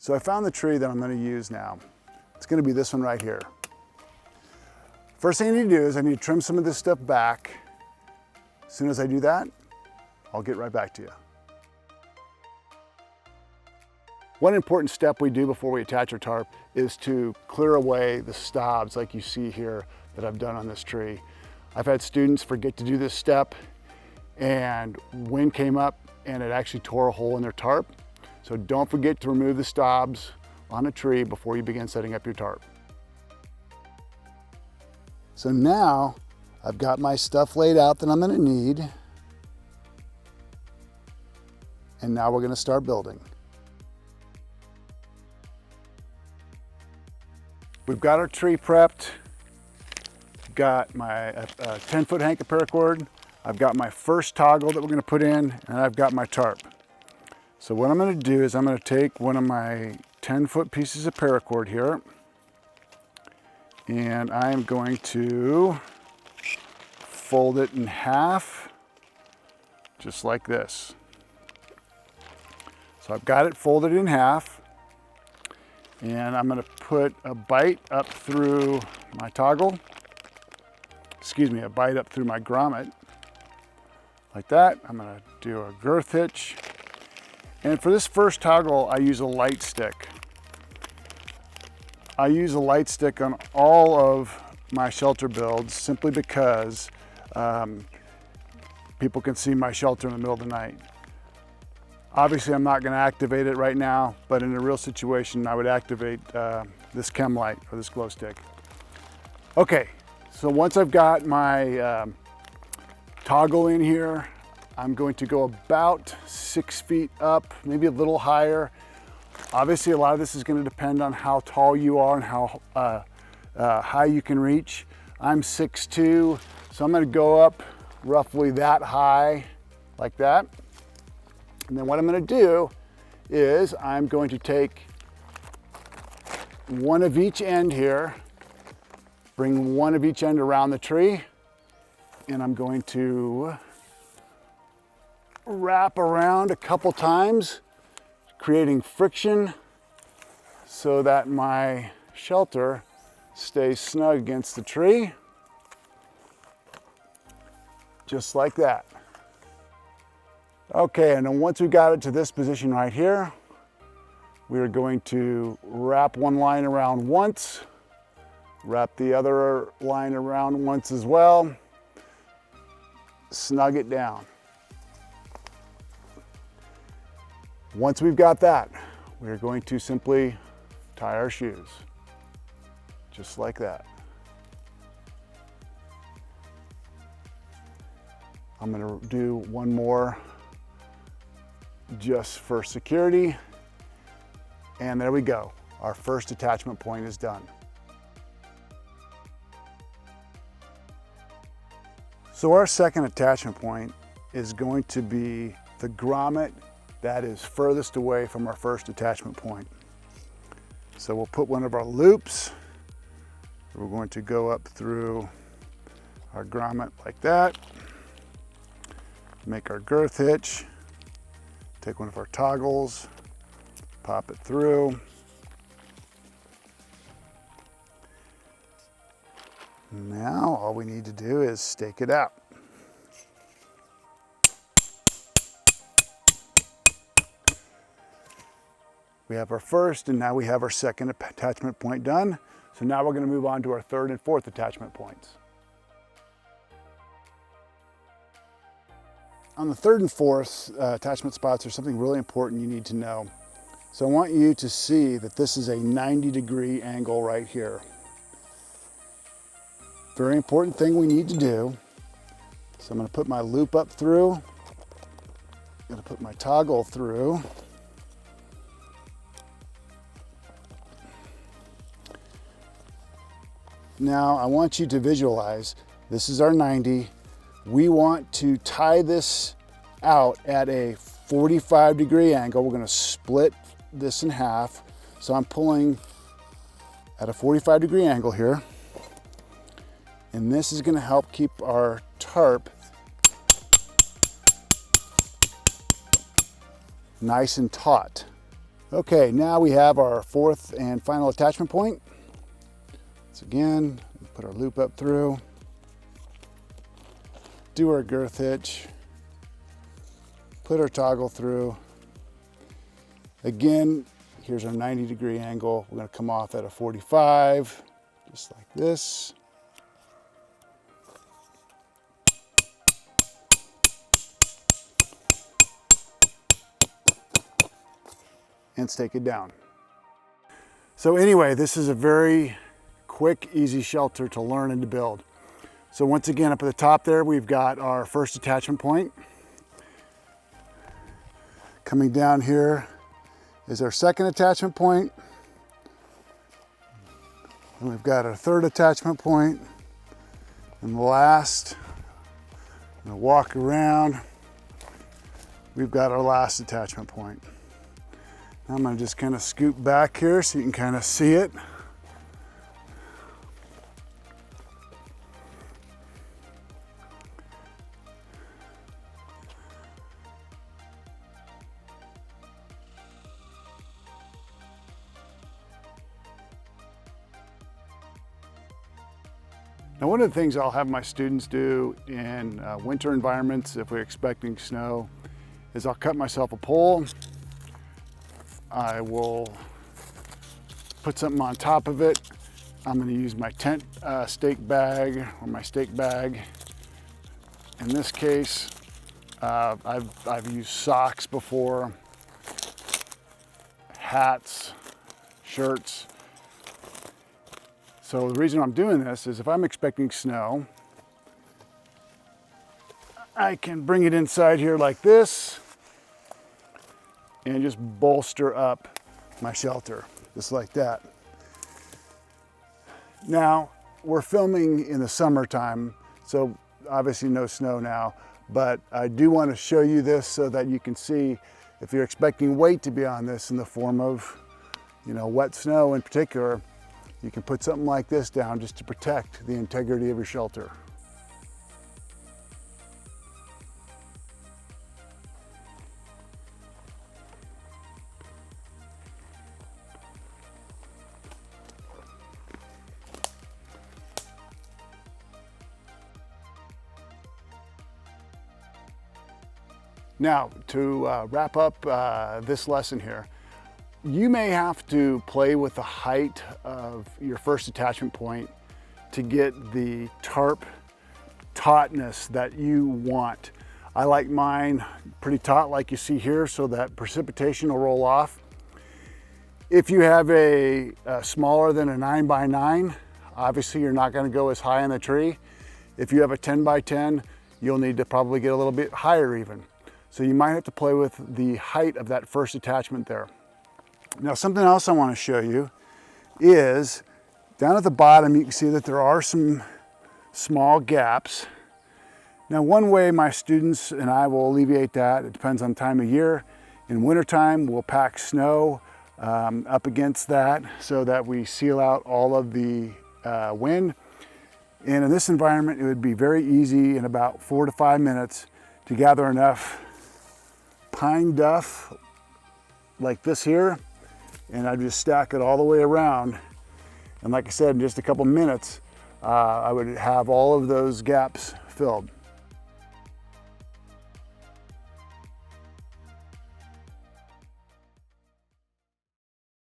So I found the tree that I'm going to use now. It's going to be this one right here. First thing I need to do is I need to trim some of this stuff back. As soon as I do that, I'll get right back to you. One important step we do before we attach our tarp is to clear away the stobs like you see here that I've done on this tree. I've had students forget to do this step and wind came up and it actually tore a hole in their tarp. So don't forget to remove the stobs on a tree before you begin setting up your tarp. So now I've got my stuff laid out that I'm going to need. And now we're going to start building. We've got our tree prepped. Got my 10-foot hank of paracord. I've got my first toggle that we're going to put in, and I've got my tarp. So what I'm going to do is I'm going to take one of my 10-foot pieces of paracord here, and I'm going to fold it in half, just like this. So I've got it folded in half, and I'm going to put a bite up through my toggle. Excuse me, a bite up through my grommet, like that. I'm going to do a girth hitch. And for this first toggle, I use a light stick. I use a light stick on all of my shelter builds simply because people can see my shelter in the middle of the night. Obviously, I'm not going to activate it right now, but in a real situation, I would activate this chem light or this glow stick. Okay, so once I've got my toggle in here, I'm going to go about 6 feet up, maybe a little higher. Obviously, a lot of this is going to depend on how tall you are and how high you can reach. I'm 6'2", so I'm going to go up roughly that high, like that. And then what I'm going to do is I'm going to take one of each end here, bring one of each end around the tree, and I'm going to wrap around a couple times, creating friction so that my shelter stays snug against the tree, just like that. Okay, and then once we got it to this position right here, we are going to wrap one line around once, wrap the other line around once as well, snug it down. Once we've got that, we're going to simply tie our shoes, just like that. I'm going to do one more just for security, and there we go. Our first attachment point is done. So our second attachment point is going to be the grommet that is furthest away from our first attachment point. So we'll put one of our loops. We're going to go up through our grommet like that, make our girth hitch, take one of our toggles, pop it through. Now all we need to do is stake it out. We have our first, and now we have our second attachment point done. So now we're going to move on to our third and fourth attachment points. On the third and fourth attachment spots, there's something really important you need to know. So I want you to see that this is a 90-degree angle right here. Very important thing we need to do. So I'm going to put my loop up through. I'm going to put my toggle through. Now I want you to visualize, this is our 90. We want to tie this out at a 45-degree angle. We're going to split this in half. So I'm pulling at a 45-degree angle here. And this is going to help keep our tarp nice and taut. Okay, now we have our fourth and final attachment point. Once again, put our loop up through, do our girth hitch, put our toggle through. Again, here's our 90-degree angle. We're going to come off at a 45, just like this. And stake it down. So anyway, this is a very quick, easy shelter to learn and to build. So once again, up at the top there, we've got our first attachment point. Coming down here is our second attachment point. And we've got our third attachment point. And last, I'm gonna walk around. We've got our last attachment point. I'm gonna just kind of scoot back here so you can kind of see it. Now, one of the things I'll have my students do in winter environments, if we're expecting snow, is I'll cut myself a pole. I will put something on top of it. I'm going to use my tent stake bag or my stake bag. In this case, I've used socks before, hats, shirts. So the reason I'm doing this is if I'm expecting snow, I can bring it inside here like this and just bolster up my shelter, just like that. Now, we're filming in the summertime, so obviously no snow now, but I do want to show you this so that you can see if you're expecting weight to be on this in the form of, wet snow in particular, you can put something like this down just to protect the integrity of your shelter. Now, to wrap up this lesson here, you may have to play with the height of your first attachment point to get the tarp tautness that you want. I like mine pretty taut like you see here so that precipitation will roll off. If you have a smaller than a 9x9, obviously you're not going to go as high in the tree. If you have a 10x10, you'll need to probably get a little bit higher even. So you might have to play with the height of that first attachment there. Now, something else I want to show you is down at the bottom, you can see that there are some small gaps. Now, one way my students and I will alleviate that, it depends on time of year. In wintertime, we'll pack snow up against that so that we seal out all of the wind. And in this environment, it would be very easy in about 4 to 5 minutes to gather enough pine duff like this here, and I just stack it all the way around. And like I said, in just a couple minutes, I would have all of those gaps filled.